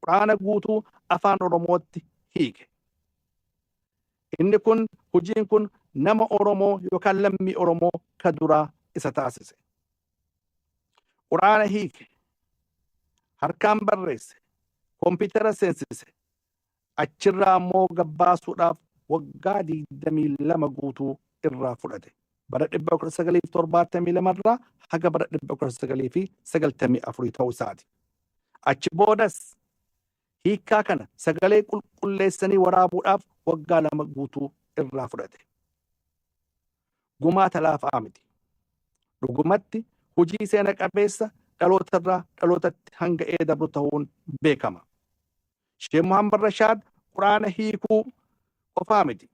quraana guutuu afaan oromootti hiike. Inni kun hojiin kun nama Oromoo yookaan lammii Oromoo ka duraa isa taasise. Quraana hiike, harkaan barreesse, kompiitara seensise, achirraa immoo gabbaasuudhaaf waggaa 22 guutuu irraa fudhate. Bara 1972 irraa haga bara 1994 ta'uu isaati. Achi boodas hiikkaa kana sagalee qulqulleessanii waraabuudhaaf waggaa 2 guutuu irraa fudhate. Gumaata laafaa miti. Dhugumatti hojii seena qabeessa dhalootarraa dhalootatti hanga dabru ta'uun beekama. Sheekh Muhammad Rashaad quraana hiikuu qofaa miti.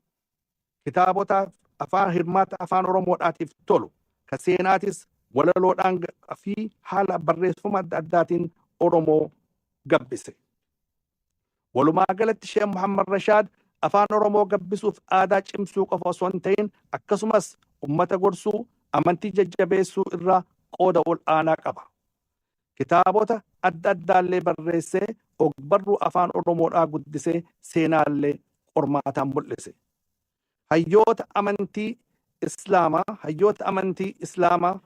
Kitaabotaaf afaan hirmaata afaan Oromoodhaatiif tolu, ka seenaatis walaloodhaan fi haala barreeffama adda addaatiin Oromoo gabbise. Walumaa galatti Sheekh Muhammad Rashaad afaan Oromoo gabbisuuf aadaa cimsuu qofa osoo hin ta'in akkasumas ummata gorsuu, amantii jajjabeessuu irraa qooda ol aanaa qaba. Kitaabota adda addaallee barreessee ogbarruu afaan Oromoodhaa guddisee seenaallee qormaataan mul'ise. Hayyoota amantii Islaamaa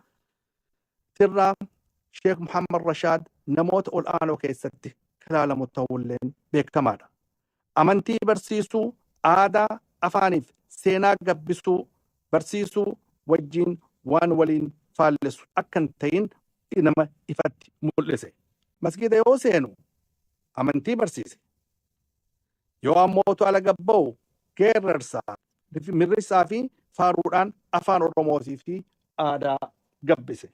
tirraa Sheekh Muhammad Rashaad namoota ol aanoo keessatti ilaalamu ta'uulleen beekamaadha. Amantii barsiisuu, aadaa, afaaniif seenaa gabbisuu, barsiisuu wajjin waan waliin faallesu akka hin ta'in nama ifatti mul'ise. Masgiida yoo seenu amantii barsiise. Yoo ammootu ala gabba'u geerrarsaa, mirrisaa fi faaruudhaan afaan Oromootii fi aadaa gabbise.